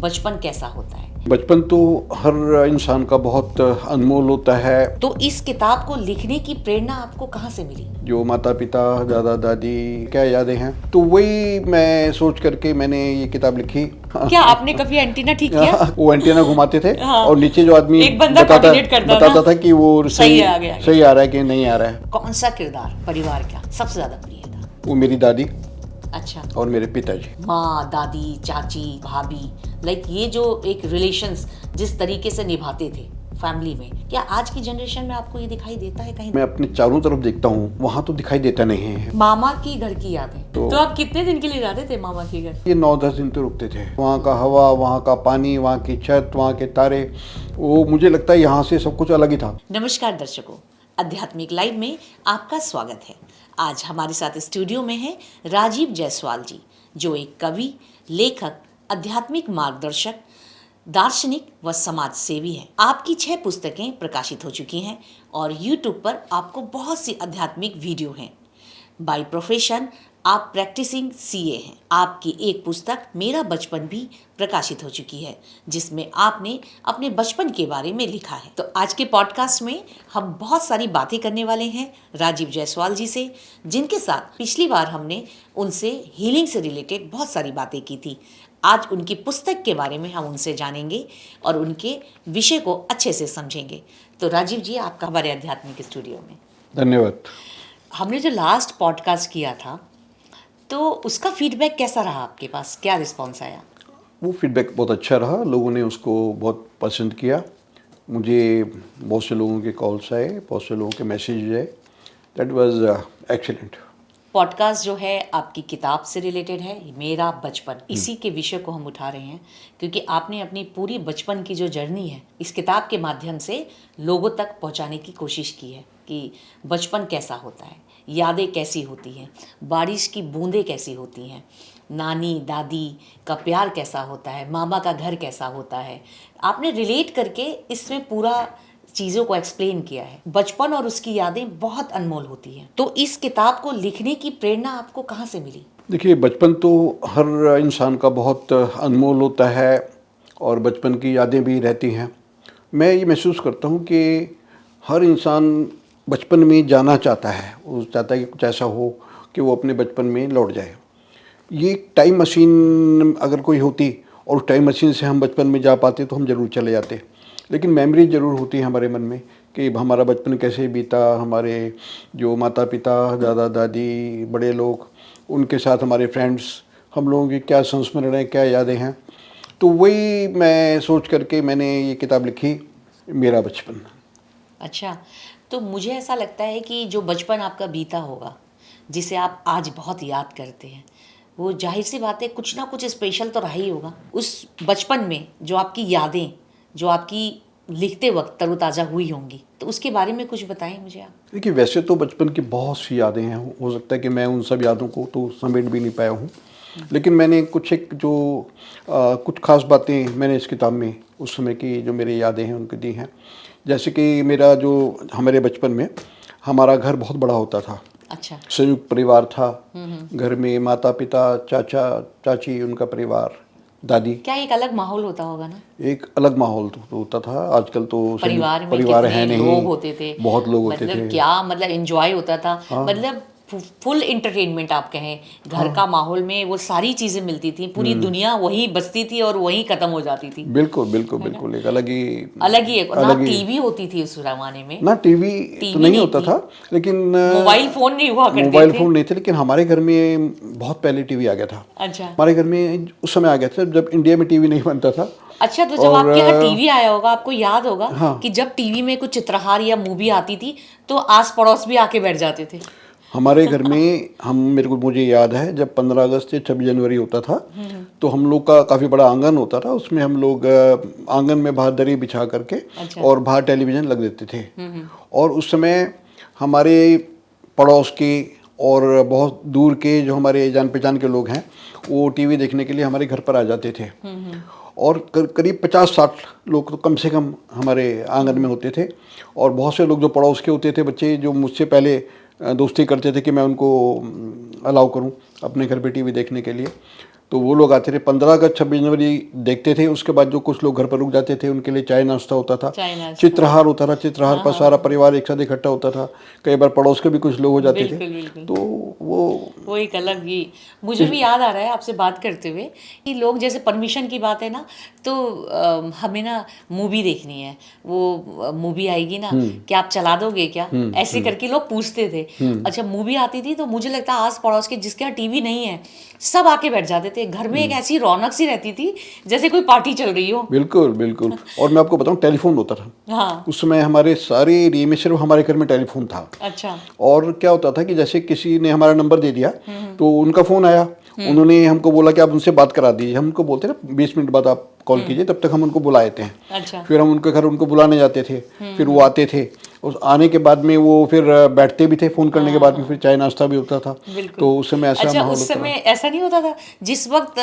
बचपन कैसा होता है। बचपन तो हर इंसान का बहुत अनमोल होता है। तो इस किताब को लिखने की प्रेरणा आपको कहाँ से मिली? जो माता पिता दादा दादी क्या यादें हैं, तो वही मैं सोच करके मैंने ये किताब लिखी। क्या आपने कभी एंटीना ठीक किया? वो एंटीना घुमाते थे हाँ। और नीचे जो आदमी एक बंदा कोऑर्डिनेट बताता था कि वो सही आ गया, सही आ रहा है कि नहीं आ रहा है। कौन सा किरदार परिवार का सबसे ज्यादा प्रिय था? वो मेरी दादी अच्छा। और मेरे पिताजी। माँ, दादी, चाची, भाभी, लाइक ये जो एक रिलेशंस जिस तरीके से निभाते थे फैमिली में, क्या आज की जनरेशन में आपको ये दिखाई देता है कहीं? मैं अपने चारों तरफ देखता हूँ, वहाँ तो दिखाई देता नहीं है। मामा की घर की यादें तो आप कितने दिन के लिए जाते थे मामा के घर? ये 9-10 दिन तो रुकते थे। वहाँ का हवा, वहाँ का पानी, वहाँ की छत, वहाँ के तारे, वो मुझे लगता है यहाँ से सब कुछ अलग ही था। नमस्कार दर्शकों, आध्यात्मिक लाइव में आपका स्वागत है। आज हमारे साथ स्टूडियो में है राजीव जायसवाल जी, जो एक कवि, लेखक, आध्यात्मिक मार्गदर्शक, दार्शनिक व समाज सेवी हैं। आपकी 6 पुस्तकें प्रकाशित हो चुकी हैं और YouTube पर आपको बहुत सी आध्यात्मिक वीडियो हैं। बाय प्रोफेशन आप प्रैक्टिसिंग सीए हैं। आपकी एक पुस्तक मेरा बचपन भी प्रकाशित हो चुकी है, जिसमें आपने अपने बचपन के बारे में लिखा है। तो आज के पॉडकास्ट में हम बहुत सारी बातें करने वाले हैं राजीव जायसवाल जी से, जिनके साथ पिछली बार हमने उनसे हीलिंग से रिलेटेड बहुत सारी बातें की थी। आज उनकी पुस्तक के बारे में हम उनसे जानेंगे और उनके विषय को अच्छे से समझेंगे। तो राजीव जी, आपका हमारे आध्यात्मिक स्टूडियो में धन्यवाद। हमने जो लास्ट पॉडकास्ट किया था, तो उसका फीडबैक कैसा रहा आपके पास? क्या रिस्पॉन्स आया? वो फीडबैक बहुत अच्छा रहा, लोगों ने उसको बहुत पसंद किया। मुझे बहुत से लोगों के कॉल्स आए, बहुत से लोगों के मैसेज आए। That was excellent. पॉडकास्ट जो है आपकी किताब से रिलेटेड है, मेरा बचपन, इसी के विषय को हम उठा रहे हैं, क्योंकि आपने अपनी पूरी बचपन की जो जर्नी है इस किताब के माध्यम से लोगों तक पहुंचाने की कोशिश की है कि बचपन कैसा होता है, यादें कैसी होती हैं, बारिश की बूंदें कैसी होती हैं, नानी दादी का प्यार कैसा होता है, मामा का घर कैसा होता है। आपने रिलेट करके इसमें पूरा चीज़ों को एक्सप्लेन किया है। बचपन और उसकी यादें बहुत अनमोल होती हैं। तो इस किताब को लिखने की प्रेरणा आपको कहाँ से मिली? देखिए, बचपन तो हर इंसान का बहुत अनमोल होता है और बचपन की यादें भी रहती हैं। मैं ये महसूस करता हूँ कि हर इंसान बचपन में जाना चाहता है। वो चाहता है कि कुछ ऐसा हो कि वो अपने बचपन में लौट जाए। ये टाइम मशीन अगर कोई होती और उस टाइम मशीन से हम बचपन में जा पाते तो हम ज़रूर चले जाते। लेकिन मेमोरी ज़रूर होती है हमारे मन में कि हमारा बचपन कैसे बीता, हमारे जो माता पिता दादा दादी बड़े लोग, उनके साथ हमारे फ्रेंड्स, हम लोगों की क्या संस्मरण है, क्या यादें हैं। तो वही मैं सोच करके मैंने ये किताब लिखी, मेरा बचपन। अच्छा, तो मुझे ऐसा लगता है कि जो बचपन आपका बीता होगा, जिसे आप आज बहुत याद करते हैं, वो जाहिर सी बात है कुछ ना कुछ स्पेशल तो रहा ही होगा। उस बचपन में जो आपकी यादें, जो आपकी लिखते वक्त तरोताज़ा हुई होंगी, तो उसके बारे में कुछ बताएं मुझे आप। देखिए, वैसे तो बचपन की बहुत सी यादें हैं। हो सकता है कि मैं उन सब यादों को तो समेट भी नहीं पाया हूँ, लेकिन मैंने कुछ खास बातें मैंने इस किताब में उस समय की जो मेरी यादें हैं उनकी दी हैं। जैसे कि मेरा जो हमारे बचपन में हमारा घर बहुत बड़ा होता था। अच्छा। संयुक्त परिवार था। घर में माता पिता, चाचा चाची, उनका परिवार, दादी। क्या एक अलग माहौल होता होगा ना? एक अलग माहौल तो होता था। आजकल तो परिवार में परिवार कितने है नहीं, लोग होते थे, बहुत लोग होते मतलब थे। क्या मतलब एंजॉय होता था। हाँ। मतलब फुल एंटरटेनमेंट आप कहें, घर का माहौल में वो सारी चीजें मिलती थी, पूरी दुनिया वही बसती थी और वही खत्म हो जाती थी। बिल्कुल बिल्कुल बिल्कुल, एक अलग ही ना टीवी होती थी उस जमाने में। ना टीवी तो नहीं होता था, लेकिन मोबाइल फोन नहीं हुआ करते मोबाइल थे। फोन नहीं थे, लेकिन हमारे घर में बहुत पहले टीवी आ गया था। अच्छा। हमारे घर में उस समय आ गया था जब इंडिया में टीवी नहीं बनता था। अच्छा, तो जब आपके यहाँ टीवी आया होगा, आपको याद होगा हाँ। कि जब टीवी में कुछ चित्रहार या मूवी आती थी तो आस पड़ोस भी आके बैठ जाते थे। हमारे घर में मुझे याद है जब 15 अगस्त या 26 जनवरी होता था, तो हम लोग का काफ़ी बड़ा आंगन होता था। उसमें हम लोग आंगन में बाहर दरी बिछा करके अच्छा। और बाहर टेलीविज़न लग देते थे। और उस समय हमारे पड़ोस के और बहुत दूर के जो हमारे जान पहचान के लोग हैं, वो टीवी देखने के लिए हमारे घर पर आ जाते थे। और करीब 50-60 लोग तो कम से कम हमारे आंगन में होते थे। और बहुत से लोग जो पड़ोस के होते थे, बच्चे जो मुझसे पहले दोस्ती करते थे कि मैं उनको अलाउ करूं अपने घर पे टीवी देखने के लिए। तो वो लोग आते थे 15 अगस्त 26 जनवरी देखते थे। उसके बाद जो कुछ लोग घर पर रुक जाते थे उनके लिए चाय नाश्ता होता था, चाय नाश्ता। चित्रहार होता था, चित्रहार पर सारा परिवार एक साथ इकट्ठा होता था। कई बार पड़ोस के भी कुछ लोग हो जाते थे। बिल्कुल बिल्कुल। तो वो एक अलग ही, मुझे भी याद आ रहा है आपसे बात करते हुए कि लोग जैसे परमिशन की बात है ना, तो हमें ना मूवी देखनी है, वो मूवी आएगी ना, क्या आप चला दोगे क्या, ऐसे करके लोग पूछते थे। अच्छा मूवी आती थी तो मुझे लगता है आस पड़ोस के जिसके यहाँ टीवी नहीं है सब आके बैठ जाते थे। घर में एक ऐसी रौनक सी रहती थी जैसे कोई पार्टी चल रही हो। बिल्कुल बिल्कुल। और मैं आपको बताऊं, टेलीफोन होता था। हाँ। उस समय हमारे सारे एरिया में सिर्फ हमारे घर में टेलीफोन था। अच्छा। और क्या होता था कि जैसे किसी ने हमारा नंबर दे दिया तो उनका फ़ोन आया, उन्होंने हमको बोला कि आप उनसे बात करा दीजिए। हम उनको बोलते ना 20 मिनट बाद आप कॉल कीजिए, तब तक हम उनको बुला लेते हैं। अच्छा। फिर हम उनके घर उनको बुलाने जाते थे, फिर वो आते थे। उस आने के बाद में वो फिर बैठते भी थे, फ़ोन करने के बाद में फिर चाय नाश्ता भी होता था। बिल्कुल। तो उस समय ऐसा अच्छा माहौल उस होता समय था। ऐसा नहीं होता था जिस वक्त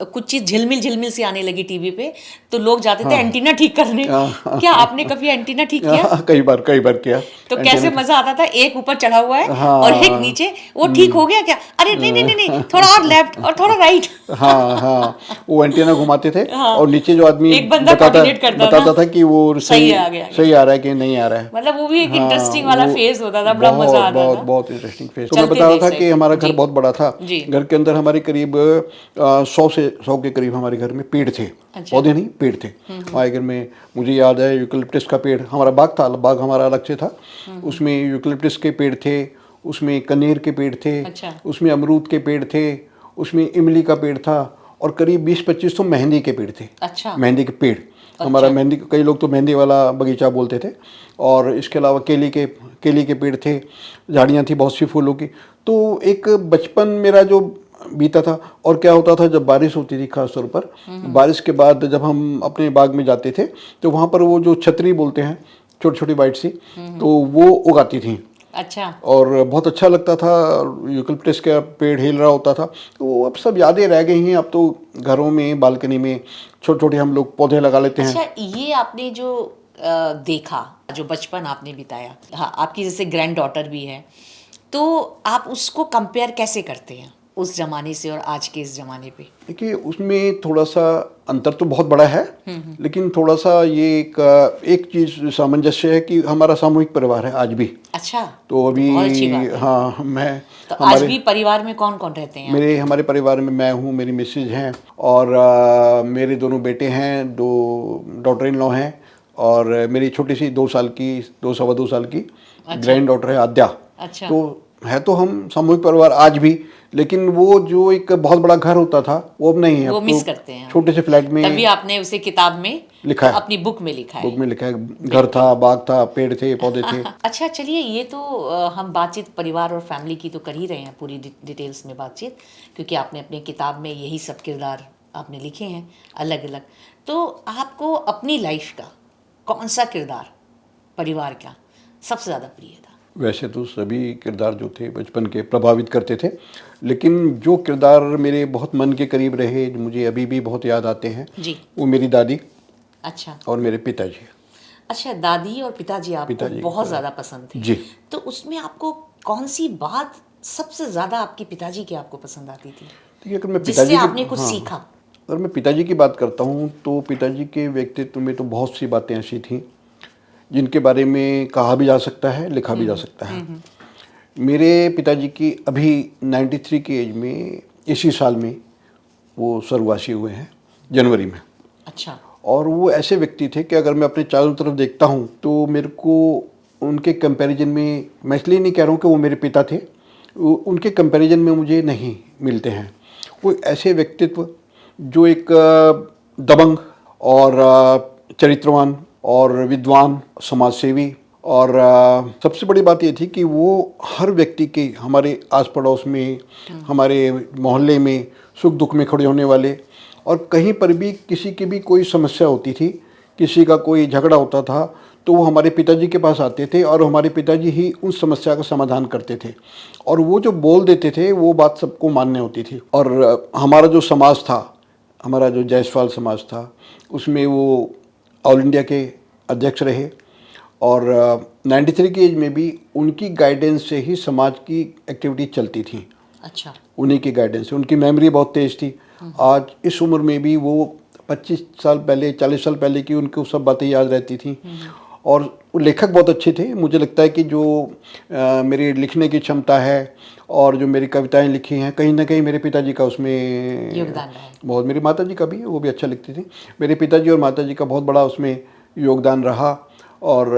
कुछ चीज झिलमिल झिलमिल सी आने लगी टीवी पे तो लोग जाते थे एंटीना ठीक करने। क्या आपने कभी एंटीना ठीक किया? कई बार किया। तो कैसे मजा आता था, एक ऊपर चढ़ा हुआ है हाँ और एक नीचे, वो ठीक हो गया क्या, अरे नहीं नहीं नहीं नहीं, थोड़ा और लेफ्ट और थोड़ा राइट। हाँ हाँ, वो एंटीना घुमाते थे हाँ। और नीचे जो आदमी एक बंदा कोऑर्डिनेट करता बताता था कि वो सही आ गया। सही आ रहा है कि नहीं आ रहा है। मतलब वो भी एक हाँ, इंटरेस्टिंग वाला वो फेज होता था, बड़ा मजा आता बहुत था। बहुत इंटरेस्टिंग फेज। तो मैं चलते बता रहा थे था इस कि टाइप। हमारा घर जी। बहुत बड़ा था। जी। घर के अंदर हमारे करीब 100 के करीब हमारे घर में पेड़ थे। अच्छा। पौधे नहीं, पेड़ थे हमारे घर में। मुझे याद है यूकलिप्टस का पेड़, हमारा बाग था, बाग हमारा अलग से था। उसमें यूकलिप्टस के पेड़ थे, उसमें कनेर के पेड़ थे, अच्छा। उसमें अमरूद के पेड़ थे, उसमें इमली का पेड़ था और करीब 20-25 तो मेहंदी के पेड़ थे। अच्छा। मेहंदी के पेड़। हमारा मेहंदी, कई लोग तो मेहंदी वाला बगीचा बोलते थे। और इसके अलावा केली के पेड़ थे, झाड़ियाँ थी बहुत सी फूलों की। तो एक बचपन मेरा जो बीता था। और क्या होता था, जब बारिश होती थी खास तौर पर, बारिश के बाद जब हम अपने बाग में जाते थे तो वहाँ पर वो जो छतरी बोलते हैं, छोटी छोटी बाइट सी, तो वो उगाती थी। अच्छा। और बहुत अच्छा लगता था। यूकलिप्टस का पेड़ हिल रहा होता था। तो अब सब यादें रह गई हैं। अब तो घरों में बालकनी में छोटे छोटे हम लोग पौधे लगा लेते हैं। अच्छा ये आपने जो देखा, जो बचपन आपने बिताया, हाँ आपकी जैसे ग्रैंड डॉटर भी है, तो आप उसको कंपेयर कैसे करते हैं उस जमाने से और आज के इस जमाने पे? देखिए, उसमें थोड़ा सा अंतर तो बहुत बड़ा है, लेकिन थोड़ा सा ये एक चीज़ सामंजस्य है कि हमारा सामूहिक परिवार है आज भी। अच्छा। तो अभी बहुत अच्छी बात है। हाँ, मैं तो आज हमारे भी परिवार में कौन कौन रहते हैं? हमारे परिवार में मैं हूँ, मेरी मिसेज हैं और मेरे दोनों बेटे हैं, 2 डॉटर इन लॉ हैं और मेरी छोटी सी 2 साल की, 2 सवा 2 साल की ग्रैंड डॉटर है आद्या। अच्छा। तो है तो हम सामूहिक परिवार आज भी, लेकिन वो जो एक बहुत बड़ा घर होता था वो अब नहीं है। वो अब मिस तो करते हैं। छोटे से फ्लैट में तभी आपने उसे किताब में लिखा है, अपनी बुक में लिखा है। बुक में लिखा है। घर था, बाग था, पेड़ थे, पौधे थे। अच्छा चलिए, ये तो हम बातचीत परिवार और फैमिली की तो कर ही रहे हैं, पूरी डिटेल्स में बातचीत, क्योंकि आपने अपनी किताब में यही सब किरदार आपने लिखे हैं अलग अलग। तो आपको अपनी लाइफ का कौन सा किरदार परिवार का सबसे ज़्यादा प्रिय था? वैसे तो सभी किरदार जो थे बचपन के प्रभावित करते थे, लेकिन जो किरदार मेरे बहुत मन के करीब रहे, जो मुझे अभी भी बहुत याद आते हैं, जी। वो मेरी दादी अच्छा। और मेरे पिताजी। अच्छा, दादी और पिताजी आपको पिताजी बहुत ज़्यादा पसंद थे। जी। तो उसमें आपको कौन सी बात सबसे ज़्यादा आपकी पिताजी की आपको पसंद आती थी, देखिए, अगर मैं जिससे पिताजी की आपने कुछ सीखा? अगर मैं पिताजी की बात करता हूँ तो पिताजी के व्यक्तित्व में तो बहुत सी बातें ऐसी थीं जिनके बारे में कहा भी जा सकता है, लिखा भी जा सकता है। मेरे पिताजी की अभी 93 की एज में, इसी साल में वो स्वर्गवासी हुए हैं, जनवरी में। अच्छा। और वो ऐसे व्यक्ति थे कि अगर मैं अपने चारों तरफ देखता हूँ तो मेरे को उनके कंपैरिजन में, मैं इसलिए नहीं कह रहा हूँ कि वो मेरे पिता थे, उनके कंपैरिजन में मुझे नहीं मिलते हैं। वो ऐसे व्यक्तित्व जो एक दबंग और चरित्रवान और विद्वान, समाजसेवी, और सबसे बड़ी बात ये थी कि वो हर व्यक्ति के, हमारे आस पड़ोस में, हमारे मोहल्ले में सुख दुख में खड़े होने वाले, और कहीं पर भी किसी की भी कोई समस्या होती थी, किसी का कोई झगड़ा होता था, तो वो हमारे पिताजी के पास आते थे और हमारे पिताजी ही उस समस्या का समाधान करते थे। और वो जो बोल देते थे वो बात सबको मान्य होती थी। और हमारा जो समाज था, हमारा जो जायसवाल समाज था, उसमें वो ऑल इंडिया के अध्यक्ष रहे और 93 की एज में भी उनकी गाइडेंस से ही समाज की एक्टिविटी चलती थी। अच्छा। उन्हीं की गाइडेंस से। उनकी मेमोरी बहुत तेज़ थी। आज इस उम्र में भी वो 25 साल पहले 40 साल पहले की उनको सब बातें याद रहती थी। और वो लेखक बहुत अच्छे थे। मुझे लगता है कि जो मेरी लिखने की क्षमता है और जो मेरी कविताएं लिखी हैं, कहीं ना कहीं मेरे पिताजी का उसमें योगदान रहा है। बहुत, मेरी माताजी का भी, वो भी अच्छा लिखती थी। मेरे पिताजी और माताजी का बहुत बड़ा उसमें योगदान रहा। और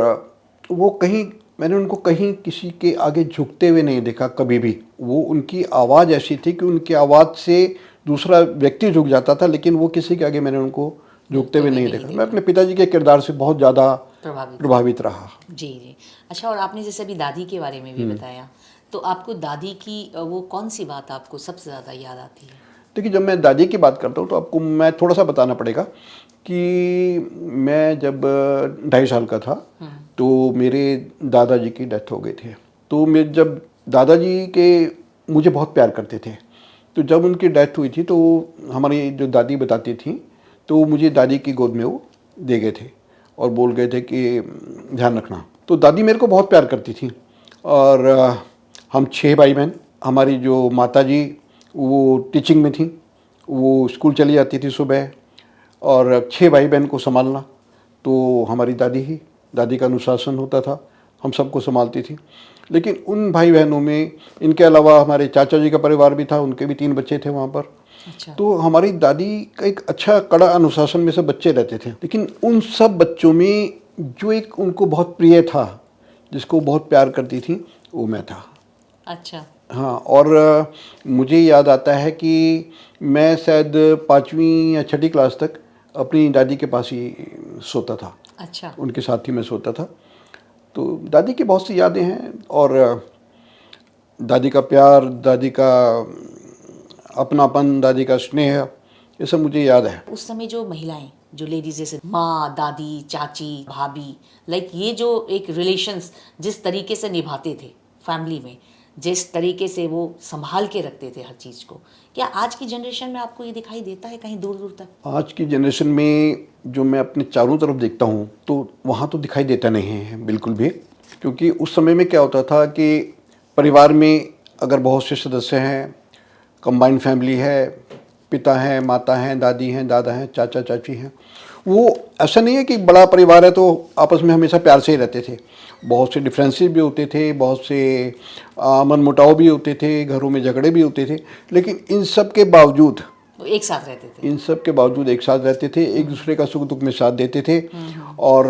वो कहीं, मैंने उनको कहीं किसी के आगे झुकते हुए नहीं देखा कभी भी। वो, उनकी आवाज़ ऐसी थी कि उनकी आवाज़ से दूसरा व्यक्ति झुक जाता था, लेकिन वो किसी के आगे मैंने उनको झुकते हुए नहीं देखा। मैं अपने पिताजी के किरदार से बहुत ज़्यादा प्रभावित रहा। जी जी। अच्छा, और आपने जैसे अभी दादी के बारे में भी बताया, तो आपको दादी की वो कौन सी बात आपको सबसे ज़्यादा याद आती है? देखिए, जब मैं दादी की बात करता हूँ तो आपको मैं थोड़ा सा बताना पड़ेगा कि मैं जब 2.5 साल का था तो मेरे दादाजी की डेथ हो गई थी। तो मैं जब दादाजी के मुझे बहुत प्यार करते थे, तो जब उनकी डेथ हुई थी तो हमारी जो दादी बताती थी, तो मुझे दादी की गोद में वो दे गए थे और बोल गए थे कि ध्यान रखना। तो दादी मेरे को बहुत प्यार करती थी। और हम 6 भाई बहन। हमारी जो माता जी वो टीचिंग में थी, वो स्कूल चली जाती थी सुबह, और 6 भाई बहन को संभालना तो हमारी दादी का अनुशासन होता था, हम सबको संभालती थी। लेकिन उन भाई बहनों में इनके अलावा हमारे चाचा जी का परिवार भी था, उनके भी 3 बच्चे थे वहाँ पर। अच्छा। तो हमारी दादी का एक अच्छा कड़ा अनुशासन में सब बच्चे रहते थे। लेकिन उन सब बच्चों में जो एक उनको बहुत प्रिय था, जिसको बहुत प्यार करती थी, वो मैं था। अच्छा। हाँ। और मुझे याद आता है कि मैं शायद 5वीं या 6ठी क्लास तक अपनी दादी के पास ही सोता था। अच्छा। उनके साथ ही मैं सोता था। तो दादी की बहुत सी यादें हैं, और दादी का प्यार, दादी का अपनापन, दादी का स्नेह, ये सब मुझे याद है। उस समय जो महिलाएं, जो लेडीज, जैसे माँ, दादी, चाची, भाभी, लाइक ये जो एक रिलेशंस जिस तरीके से निभाते थे फैमिली में, जिस तरीके से वो संभाल के रखते थे हर चीज़ को, क्या आज की जनरेशन में आपको ये दिखाई देता है कहीं दूर दूर तक? आज की जनरेशन में जो मैं अपने चारों तरफ देखता हूँ तो वहाँ तो दिखाई देता नहीं है बिल्कुल भी। क्योंकि उस समय में क्या होता था कि परिवार में अगर बहुत से सदस्य हैं, कंबाइंड फैमिली है, पिता हैं, माता हैं, दादी हैं, दादा हैं, चाचा चाची हैं, वो ऐसा नहीं है कि बड़ा परिवार है तो आपस में हमेशा प्यार से ही रहते थे। बहुत से डिफरेंसेस भी होते थे, बहुत से मनमुटाव भी होते थे, घरों में झगड़े भी होते थे, लेकिन इन सब के बावजूद वो एक साथ रहते थे। इन सब के बावजूद एक साथ रहते थे, एक दूसरे का सुख दुख में साथ देते थे। और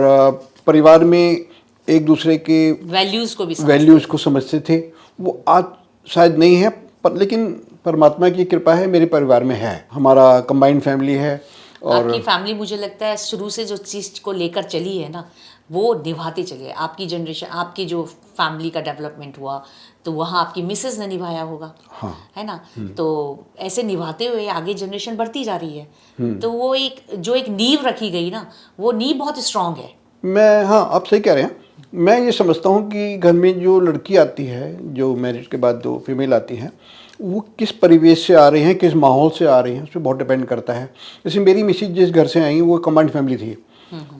परिवार में एक दूसरे के वैल्यूज़ को समझते थे। वो आज शायद नहीं है, पर लेकिन परमात्मा की कृपा है, मेरे परिवार में है। हमारा कंबाइंड फैमिली है। और आपकी फैमिली मुझे लगता है शुरू से जो चीज़ को लेकर चली है ना, वो निभाते चले। आपकी जनरेशन, आपकी जो फैमिली का डेवलपमेंट हुआ, तो वहाँ आपकी मिसेस ने निभाया होगा। हाँ। है ना? तो ऐसे निभाते हुए आगे जनरेशन बढ़ती जा रही है। तो वो एक जो एक नींव रखी गई ना, वो नींव बहुत स्ट्रांग है। हाँ, आप सही कह रहे हैं। मैं ये समझता हूँ कि घर में जो लड़की आती है, जो मैरिज के बाद जो फीमेल आती हैं, वो किस परिवेश से आ रही हैं, किस माहौल से आ रही हैं, उस पर बहुत डिपेंड करता है। जैसे मेरी मिसेज जिस घर से आई, वो कंबाइंड फैमिली थी।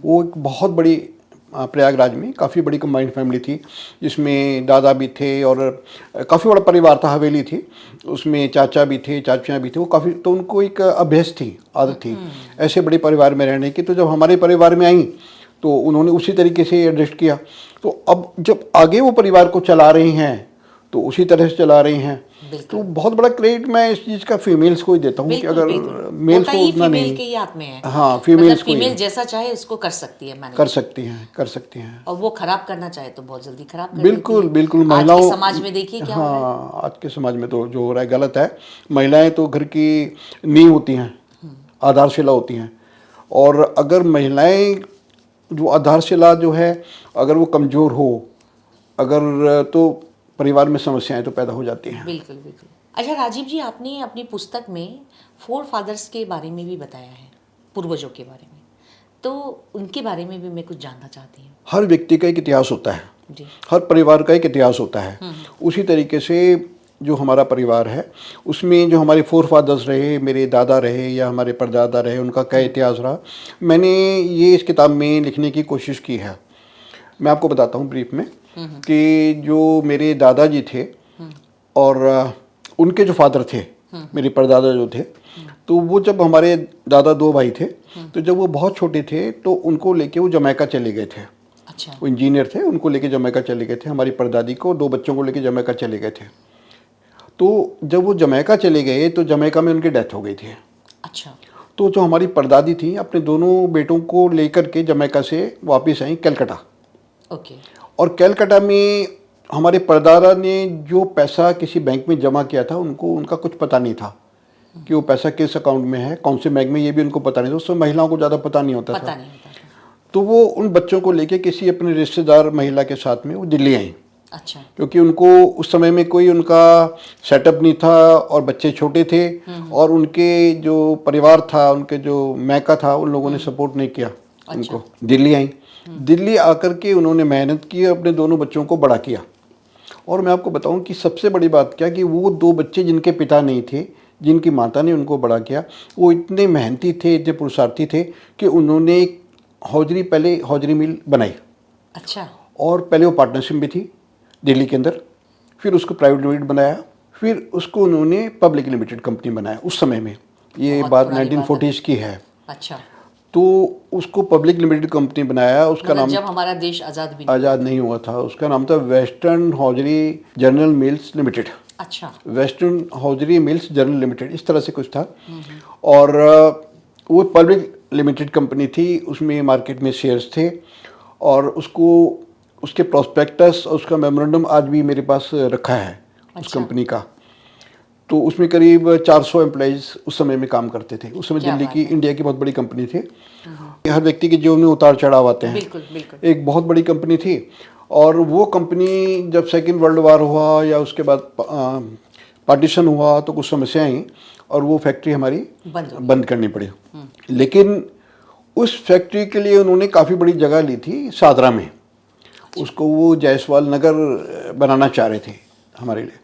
वो एक बहुत बड़ी, प्रयागराज में काफ़ी बड़ी कंबाइंड फैमिली थी, जिसमें दादा भी थे और काफ़ी बड़ा परिवार था, हवेली थी, उसमें चाचा भी थे, चाचियाँ भी थे। वो काफ़ी, तो उनको एक अभ्यास थी, आदत थी ऐसे बड़े परिवार में रहने की। तो जब हमारे परिवार में आई तो उन्होंने उसी तरीके से एडजस्ट किया। तो अब जब आगे वो परिवार को चला रही हैं तो उसी तरह से चला रही हैं। तो बहुत बड़ा क्रेडिट मैं इस चीज़ का फीमेल्स को ही देता हूँ कि अगर मेल्स को उतना नहीं, के ही हाथ में है। हाँ, फीमेल्स को फीमेल जैसा चाहे उसको कर सकती है, मैनेज कर सकती हैं। और वो खराब करना चाहे तो बहुत जल्दी खराब कर बिल्कुल देती है। बिल्कुल। आज के समाज में देखिए क्या हो रहा है। हाँ, आज के समाज में तो जो हो रहा है गलत है। महिलाएं तो घर की नींव होती हैं, आधारशिला होती हैं। और अगर महिलाएं जो आधारशिला जो है, अगर वो कमज़ोर हो, अगर, तो परिवार में समस्याएं तो पैदा हो जाती हैं। बिल्कुल बिल्कुल। अच्छा राजीव जी, आपने अपनी पुस्तक में 4 फादर्स के बारे में भी बताया है, पूर्वजों के बारे में, तो उनके बारे में भी मैं कुछ जानना चाहती हूँ। हर व्यक्ति का एक इतिहास होता है जी। हर परिवार का एक इतिहास होता है। उसी तरीके से जो हमारा परिवार है, उसमें जो हमारे 4 फादर्स रहे, मेरे दादा रहे या हमारे परदादा रहे, उनका क्या इतिहास रहा, मैंने ये इस किताब में लिखने की कोशिश की है। मैं आपको बताता हूँ ब्रीफ में कि जो मेरे दादाजी थे, और उनके जो फादर थे, मेरे परदादा जो थे, तो वो जब हमारे दादा 2 भाई थे, तो जब वो बहुत छोटे थे तो उनको लेके वो जमैका चले गए थे। अच्छा। वो इंजीनियर थे, उनको लेके जमैका चले गए थे, हमारी परदादी को 2 बच्चों को लेके जमैका चले गए थे। तो जब वो जमैका चले गए तो जमैका में उनकी डेथ हो गई थी। अच्छा। तो जो हमारी परदादी थी अपने दोनों बेटों को लेकर के जमैका से वापस आई कलकत्ता। ओके। और कलकत्ता में हमारे परदादा ने जो पैसा किसी बैंक में जमा किया था, उनको उनका कुछ पता नहीं था कि वो पैसा किस अकाउंट में है, कौन से बैंक में, ये भी उनको पता नहीं था। उस समय महिलाओं को ज़्यादा पता नहीं होता था। पता नहीं होता था। तो वो उन बच्चों को लेके किसी अपने रिश्तेदार महिला के साथ में वो दिल्ली आई, अच्छा। क्योंकि उनको उस समय में कोई उनका सेटअप नहीं था और बच्चे छोटे थे, और उनके जो परिवार था, उनके जो मैका था, उन लोगों ने सपोर्ट नहीं किया उनको। दिल्ली आई, दिल्ली आकर के उन्होंने मेहनत की, अपने दोनों बच्चों को बड़ा किया। और मैं आपको बताऊं कि सबसे बड़ी बात क्या, कि वो 2 बच्चे जिनके पिता नहीं थे, जिनकी माता ने उनको बड़ा किया, वो इतने मेहनती थे, इतने पुरुषार्थी थे कि उन्होंने एक पहले हौजरी मिल बनाई। अच्छा। और पहले वो पार्टनरशिप में थी दिल्ली के अंदर, फिर उसको प्राइवेट लिमिटेड बनाया, फिर उसको उन्होंने पब्लिक लिमिटेड कंपनी बनाया उस समय में। ये बात 1940s की है। अच्छा। तो उसको पब्लिक लिमिटेड कंपनी बनाया। उसका नाम, जब हमारा देश आज़ाद नहीं हुआ था, उसका नाम था western hosiery general mills limited. अच्छा। Western hosiery mills general limited, इस तरह से कुछ था। और वो पब्लिक लिमिटेड कंपनी थी, उसमें मार्केट में शेयर्स थे, और उसके प्रोस्पेक्टस और उसका मेमोरेंडम आज भी मेरे पास रखा है। उस कंपनी का। तो उसमें करीब 400 एम्प्लॉइज़ उस समय में काम करते थे। उस समय दिल्ली की, इंडिया की बहुत बड़ी कंपनी थी। हर व्यक्ति के जीवन में उतार चढ़ाव आते हैं। बिल्कुल बिल्कुल। एक बहुत बड़ी कंपनी थी, और वो कंपनी जब सेकेंड वर्ल्ड वार हुआ या उसके बाद पार्टीशन हुआ तो कुछ समस्याएं आई, और वो फैक्ट्री हमारी बंद करनी पड़ी। लेकिन उस फैक्ट्री के लिए उन्होंने काफ़ी बड़ी जगह ली थी सादरा में। उसको वो जायसवाल नगर बनाना चाह रहे थे हमारे लिए,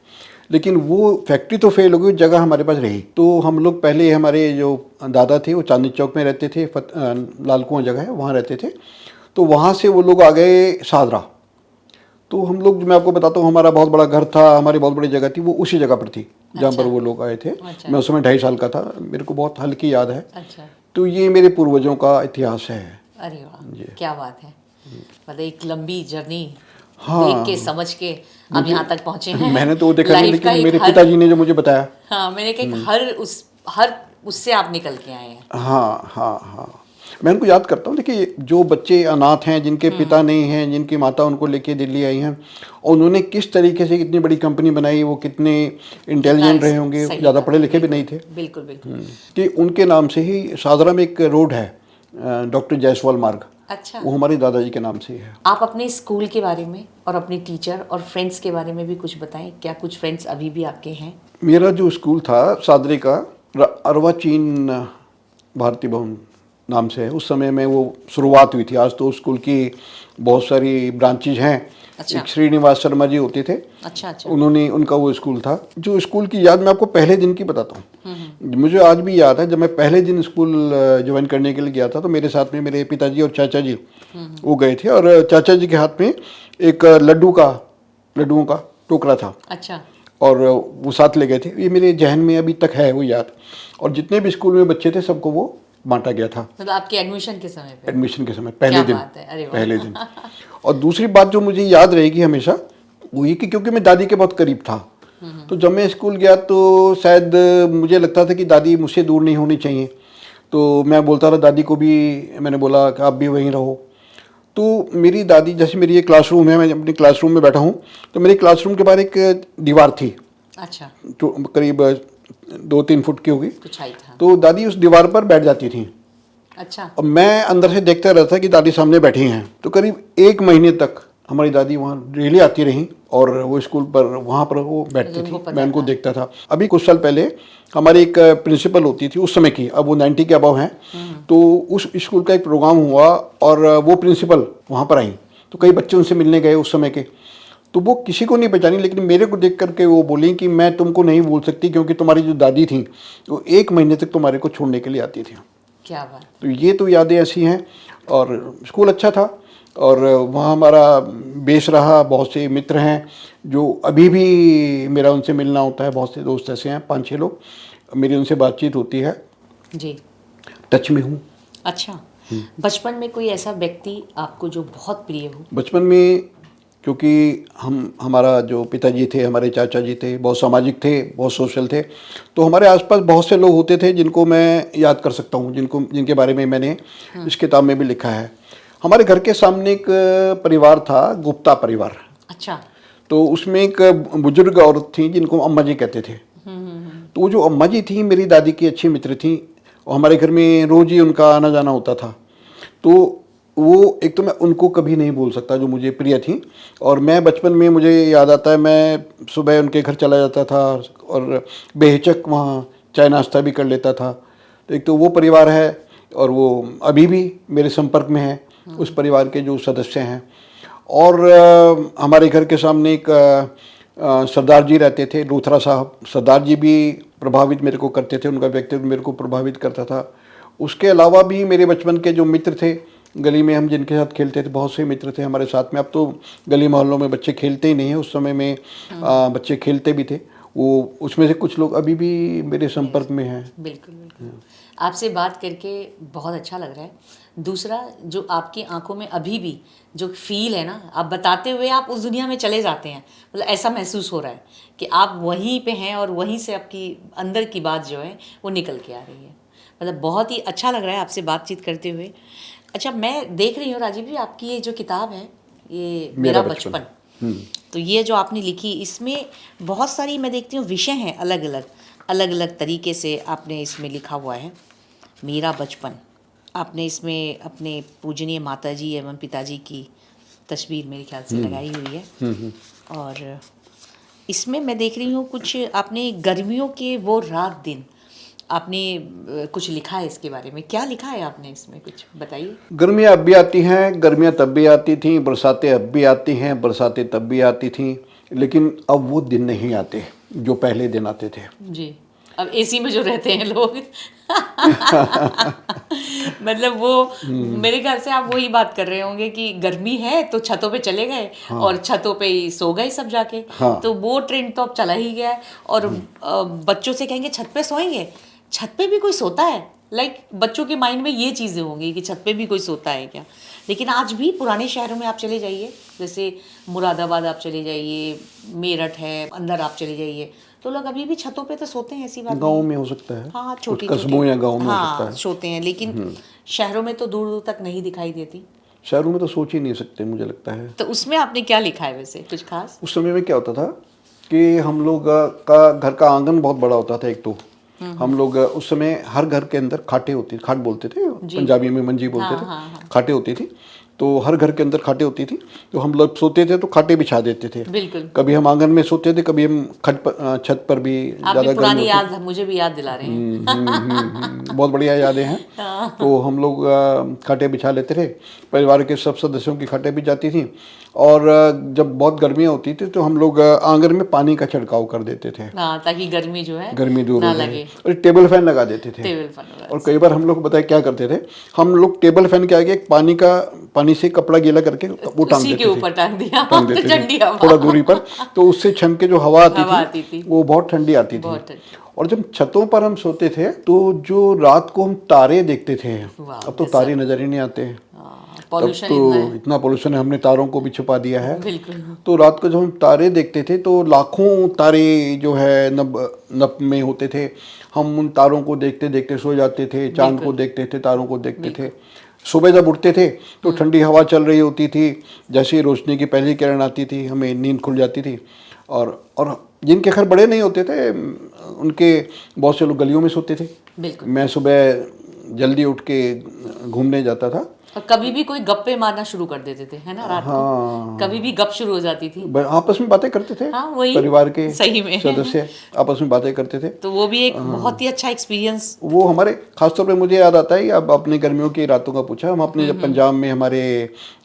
लेकिन वो फैक्ट्री तो फेल हो गई, जगह हमारे पास रही। तो हम लोग पहले, हमारे जो दादा थे वो चांदनी चौक में रहते थे, लाल कुआं जगह है, वहाँ रहते थे। तो वहाँ से वो लोग आ गए सादरा। तो हम लोग, मैं आपको बताता हूँ, हमारा बहुत बड़ा घर था, हमारी बहुत बड़ी जगह थी, वो उसी जगह पर थी जहाँ पर वो लोग आए थे। मैं उस समय 2.5 साल का था, मेरे को बहुत हल्की याद है। तो ये मेरे पूर्वजों का इतिहास है। अरे वाह, क्या बात है। मतलब एक लंबी जर्नी हाँ, देख के समझ के अब यहाँ तक पहुँचे हैं। मैंने तो वो देखा नहीं, लेकिन मेरे पिताजी ने जो मुझे बताया, हाँ, मैंने कहा हर उससे आप निकल के आए हैं। हाँ हाँ हाँ, मैं उनको याद करता हूँ। देखिए, जो बच्चे अनाथ हैं, जिनके पिता नहीं हैं, जिनकी माता उनको लेके दिल्ली आई हैं, और उन्होंने किस तरीके से इतनी बड़ी कंपनी बनाई, वो कितने इंटेलिजेंट रहे होंगे, ज़्यादा पढ़े लिखे भी नहीं थे। बिल्कुल बिल्कुल। कि उनके नाम से ही सादरा में एक रोड है, डॉक्टर जायसवाल मार्ग। अच्छा। वो हमारे दादाजी के नाम से ही है। आप अपने स्कूल के बारे में और अपने टीचर और फ्रेंड्स के बारे में भी कुछ बताएं। क्या कुछ फ्रेंड्स अभी भी आपके हैं? मेरा जो स्कूल था सादरे का, अर्वाचीन भारती भवन नाम से है। उस समय में वो शुरुआत हुई थी। आज तो स्कूल की बहुत सारी ब्रांचेज हैं। अच्छा। एक श्रीनिवास शर्मा जी होते थे। अच्छा। उनका वो स्कूल था। जो स्कूल की याद मैं आपको पहले दिन की बताता हूँ। मुझे आज भी याद है, जब मैं पहले दिन स्कूल ज्वाइन करने के लिए गया था, तो मेरे साथ में मेरे पिताजी और चाचा जी वो गए थे, और चाचा जी के हाथ में एक लड्डुओं का टोकरा था। अच्छा। और वो साथ ले गए थे। ये मेरे जहन में अभी तक है वो याद। और जितने भी स्कूल में बच्चे थे, सबको वो बांटा गया था। मतलब आपके एडमिशन के समय पे? एडमिशन के समय, पहले दिन। अरे वाह। पहले दिन। और दूसरी बात जो मुझे याद रहेगी हमेशा, वो ये कि क्योंकि मैं दादी के बहुत करीब था, तो जब मैं स्कूल गया तो शायद मुझे लगता था कि दादी मुझसे दूर नहीं होनी चाहिए। तो मैं बोलता रहा दादी को भी, मैंने बोला कि आप भी वहीं रहो। तो मेरी दादी, जैसे मेरी ये क्लासरूम है, मैं अपने क्लासरूम में बैठा हूँ, तो मेरे क्लासरूम के बाहर एक दीवार थी। अच्छा। जो करीब 2-3 फुट की होगी। कुछ हाइट। हाँ। तो दादी उस दीवार पर बैठ जाती थी। अच्छा। और मैं अंदर से देखता रहता कि दादी सामने बैठी हैं। तो करीब 1 महीने तक हमारी दादी वहाँ डेली आती रहीं, और वो स्कूल पर वहाँ पर वो बैठती थी, मैं उनको देखता था। अभी कुछ साल पहले हमारी एक प्रिंसिपल होती थी उस समय की, अब वो 90 के अबव हैं। तो उस स्कूल का एक प्रोग्राम हुआ, और वो प्रिंसिपल वहाँ पर आई। तो कई बच्चे उनसे मिलने गए उस समय के। तो वो किसी को नहीं पहचानी, लेकिन मेरे को देख करके वो बोली कि मैं तुमको नहीं भूल सकती, क्योंकि तुम्हारी जो दादी थी वो 1 महीने तक तुम्हारे को छोड़ने के लिए आती थी। क्या बात। तो ये तो यादें ऐसी हैं। और स्कूल अच्छा था, और वहाँ हमारा बेस रहा। बहुत से मित्र हैं जो अभी भी मेरा उनसे मिलना होता है। बहुत से दोस्त ऐसे हैं, 5-6 लोग, मेरी उनसे बातचीत होती है, जी। टच में हूँ। अच्छा, बचपन में कोई ऐसा व्यक्ति आपको जो बहुत प्रिय हो? बचपन में क्योंकि हमारा जो पिताजी थे, हमारे चाचा जी थे, बहुत सामाजिक थे, बहुत सोशल थे, तो हमारे आसपास बहुत से लोग होते थे जिनको मैं याद कर सकता हूँ, जिनके बारे में मैंने इस किताब में भी लिखा है। हमारे घर के सामने एक परिवार था, गुप्ता परिवार। अच्छा। तो उसमें एक बुजुर्ग औरत थी जिनको अम्मा जी कहते थे। तो वो जो अम्मा जी थी मेरी दादी की अच्छी मित्र थी, और हमारे घर में रोज़ ही उनका आना जाना होता था। तो वो एक तो मैं उनको कभी नहीं भूल सकता जो मुझे प्रिय थी। और मैं बचपन में, मुझे याद आता है, मैं सुबह उनके घर चला जाता था और बेहिचक वहाँ चाय नाश्ता भी कर लेता था। तो एक तो वो परिवार है, और वो अभी भी मेरे संपर्क में है, उस परिवार के जो सदस्य हैं। और हमारे घर के सामने एक सरदार जी रहते थे, लूथरा साहब। सरदार जी भी प्रभावित मेरे को करते थे, उनका व्यक्तित्व मेरे को प्रभावित करता था। उसके अलावा भी मेरे बचपन के जो मित्र थे, गली में हम जिनके साथ खेलते थे, बहुत से मित्र थे हमारे साथ में। अब तो गली मोहल्लों में बच्चे खेलते ही नहीं हैं, उस समय में बच्चे खेलते भी थे। वो उसमें से कुछ लोग अभी भी मेरे संपर्क में हैं। बिल्कुल बिल्कुल। आपसे बात करके बहुत अच्छा लग रहा है। दूसरा, जो आपकी आंखों में अभी भी जो फील है ना, आप बताते हुए आप उस दुनिया में चले जाते हैं। मतलब ऐसा महसूस हो रहा है कि आप वहीं पे हैं और वहीं से आपकी अंदर की बात जो है वो निकल के आ रही है। मतलब बहुत ही अच्छा लग रहा है आपसे बातचीत करते हुए। अच्छा, मैं देख रही हूँ राजीव जी, आपकी ये जो किताब है, ये मेरा बचपन, तो ये जो आपने लिखी, इसमें बहुत सारी मैं देखती हूँ विषय हैं, अलग अलग तरीके से आपने इसमें लिखा हुआ है। मेरा बचपन, आपने इसमें अपने पूजनीय माताजी एवं पिताजी की तस्वीर मेरे ख्याल से लगाई हुई है। और इसमें मैं देख रही हूँ कुछ आपने गर्मियों के वो रात दिन आपने कुछ लिखा है इसके बारे में। क्या लिखा है आपने इसमें, कुछ बताइए। गर्मियाँ अब भी आती हैं, गर्मियाँ तब भी आती थीं, बरसातें अब भी आती हैं, बरसातें तब भी आती थीं, लेकिन अब वो दिन नहीं आते जो पहले दिन आते थे। जी, अब एसी में जो रहते हैं लोग मतलब वो मेरे ख्याल से आप वही बात कर रहे होंगे कि गर्मी है तो छतों पे चले गए, और छतों पे ही सो गए सब जाके। तो वो ट्रेंड तो अब चला ही गया है। और बच्चों से कहेंगे छत पे सोएंगे, छत पे भी कोई सोता है? बच्चों के माइंड में ये चीज़ें होंगी कि छत पे भी कोई सोता है क्या। लेकिन आज भी पुराने शहरों में आप चले जाइए, जैसे मुरादाबाद आप चले जाइए, मेरठ है, अंदर आप चले जाइए, तो लोग अभी भी छतों पे तो सोते हैं, ऐसी बात नहीं। गाँव में हो सकता है, हाँ, कुछ छोटी कस्बों या गाँव में हो सकता है, सोते हैं, लेकिन शहरों में तो दूर दूर तक नहीं दिखाई देती। शहरों में तो सोच ही नहीं सकते, मुझे लगता है। तो उसमें आपने क्या लिखा है वैसे, कुछ खास? उस समय में क्या होता था कि हम लोग का घर का आंगन बहुत बड़ा होता था। एक तो हम लोग उस समय हर घर के अंदर खाटें होती, खाट बोलते थे, पंजाबी में मंजी बोलते थे। खाटें होती थी, तो हर घर के अंदर खाटें होती थी। तो हम लोग सोते थे तो खाटें बिछा देते थे। बिल्कुल। कभी हम आंगन में सोते थे, कभी हम छत पर भी। ज़्यादा पुरानी याद मुझे भी याद दिला रहे हैं। बहुत बढ़िया यादें हैं। तो हम लोग खाटें बिछा लेते थे, परिवार के सब सदस्यों की खाटें भी जाती थी। और जब बहुत गर्मियाँ होती थी तो हम लोग आंगन में पानी का छिड़काव कर देते थे, ताकि गर्मी जो है गर्मी दूर ना हो जाए। लगे। और टेबल फैन लगा देते थे। और कई बार हम लोग बताए क्या करते थे, हम लोग टेबल फैन के आगे पानी से कपड़ा गीला करके वो टांग देते थे, ऊपर टांग दिया, टांग देते थे थोड़ा दूरी पर। तो उससे छन के जो हवा आती थी वो बहुत ठंडी आती थी। और जब छतों पर हम सोते थे तो जो रात को हम तारे देखते थे, अब तो तारे नजर ही नहीं आते। तब तो इतना पोल्यूशन है, हमने तारों को भी छुपा दिया है। तो रात को जब हम तारे देखते थे तो लाखों तारे जो है नभ में होते थे। हम उन तारों को देखते देखते सो जाते थे, चांद को देखते थे, तारों को देखते थे। सुबह जब उठते थे तो ठंडी हवा चल रही होती थी, जैसे ही रोशनी की पहली किरण आती थी हमें नींद खुल जाती थी। और जिनके घर बड़े नहीं होते थे उनके बहुत से लोग गलियों में सोते थे। मैं सुबह जल्दी उठ के घूमने जाता था। और कभी भी कोई गप्पे मारना शुरू कर देते थे, है ना, रात को कभी भी गप शुरू हो जाती थी। आपस में बातें करते थे। वही परिवार के सही में सदस्य आपस में बातें करते थे। तो वो भी एक बहुत ही अच्छा एक्सपीरियंस। वो हमारे खासतौर पे मुझे याद आता है, अब अपने गर्मियों की रातों का पूछा, हम अपने जब पंजाब में हमारे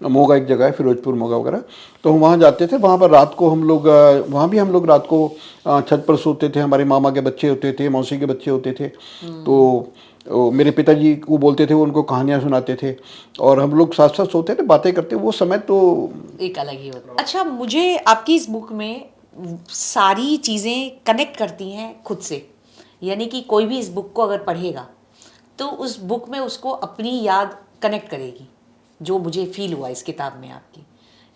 मोगा एक जगह है, फिरोजपुर मोगा वगैरह, तो हम वहाँ जाते थे। वहाँ पर रात को हम लोग वहाँ भी हम लोग रात को छत पर सोते थे। हमारे मामा के बच्चे होते थे, मौसी के बच्चे होते थे। तो वो मेरे पिताजी को बोलते थे, वो उनको कहानियाँ सुनाते थे और हम लोग साथ साथ सोते थे, बातें करते। वो समय तो एक अलग ही होता। अच्छा, मुझे आपकी इस बुक में सारी चीज़ें कनेक्ट करती हैं खुद से, यानी कि कोई भी इस बुक को अगर पढ़ेगा तो उस बुक में उसको अपनी याद कनेक्ट करेगी, जो मुझे फील हुआ इस किताब में आपकी,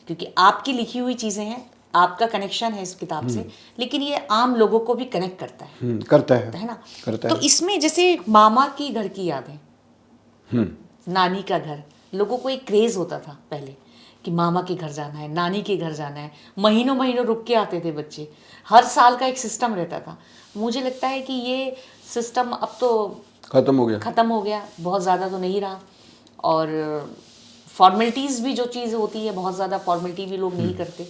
क्योंकि आपकी लिखी हुई चीज़ें हैं, आपका कनेक्शन है इस किताब से, लेकिन ये आम लोगों को भी कनेक्ट करता करता है ना? करता तो है। इसमें जैसे मामा की घर की यादें, नानी का घर, लोगों को एक क्रेज़ होता था पहले कि मामा के घर जाना है, नानी के घर जाना है, महीनों महीनों रुक के आते थे बच्चे, हर साल का एक सिस्टम रहता था। मुझे लगता है कि ये सिस्टम अब तो खत्म हो गया। ख़त्म हो गया, बहुत ज़्यादा तो नहीं रहा। और फॉर्मेलिटीज़ भी जो चीज़ होती है, बहुत ज़्यादा फॉर्मेलिटी भी लोग नहीं करते।